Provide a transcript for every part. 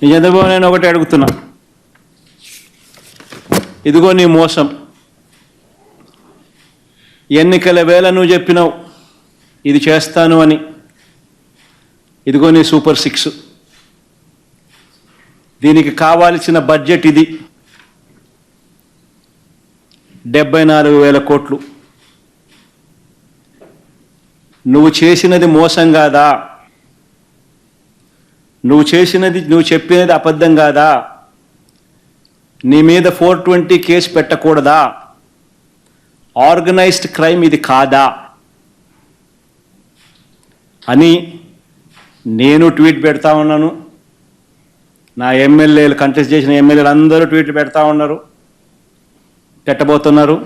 నేను చంద్రబాబు నేను ఒకటే అడుగుతున్నా, ఇదిగో నీ మోసం. ఎన్నికల వేళ నువ్వు చెప్పినావు ఇది చేస్తాను అని, ఇదిగో నీ సూపర్ 6. దీనికి కావాల్సిన బడ్జెట్ ఇది 74,000 కోట్లు. నువ్వు చేసినది మోసం కాదా? నువ్వు చెప్పినది అబద్ధం కాదా? నీ మీద 420 కేసు పెట్టకూడదా? ఆర్గనైజ్డ్ క్రైమ్ ఇది కాదా అని నేను ట్వీట్ పెడతా ఉన్నాను. నా ఎమ్మెల్యేలు, కంటెస్ట్ చేసిన ఎమ్మెల్యేలు అందరూ ట్వీట్లు పెడతా ఉన్నారు, పెట్టబోతున్నారు.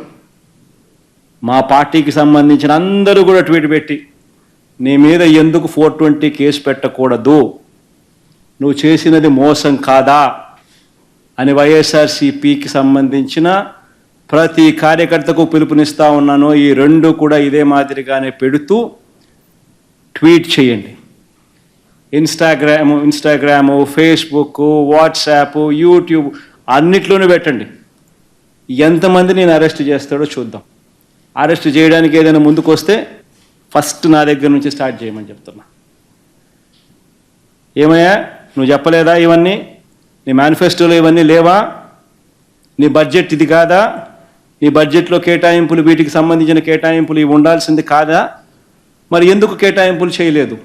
మా పార్టీకి సంబంధించిన అందరూ కూడా ట్వీట్ పెట్టి నీ మీద ఎందుకు 420 కేసు పెట్టకూడదు, నువ్వు చేసినది మోసం కాదా అని వైఎస్ఆర్సీపీకి సంబంధించిన ప్రతి కార్యకర్తకు పిలుపునిస్తూ ఉన్నాను. ఈ రెండు కూడా ఇదే మాదిరిగానే పెడుతూ ట్వీట్ చేయండి. ఇన్స్టాగ్రాము, ఫేస్బుక్, వాట్సాప్, యూట్యూబ్ అన్నిట్లోనూ పెట్టండి. ఎంతమంది నేను అరెస్ట్ చేస్తాడో చూద్దాం. అరెస్ట్ చేయడానికి ఏదైనా ముందుకు వస్తే ఫస్ట్ నా దగ్గర నుంచి స్టార్ట్ చేయమని చెప్తున్నా. ఏమయ్యా నువ్వు చెప్పలేదా ఇవన్నీ? నీ మేనిఫెస్టోలో ఇవన్నీ లేవా? నీ బడ్జెట్ ఇది కాదా? నీ బడ్జెట్లో కేటాయింపులు, వీటికి సంబంధించిన కేటాయింపులు ఇవి ఉండాల్సింది కాదా? మరి ఎందుకు కేటాయింపులు చేయలేదు?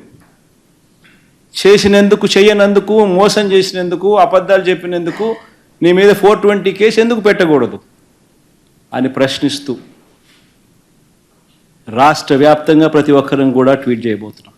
చేసినందుకు, చేయనందుకు, మోసం చేసినందుకు, అబద్ధాలు చెప్పినందుకు నీ మీద 420 కేసు ఎందుకు పెట్టకూడదు అని ప్రశ్నిస్తూ రాష్ట్ర వ్యాప్తంగా ప్రతి ఒక్కరిని కూడా ట్వీట్ చేయబోతున్నాం.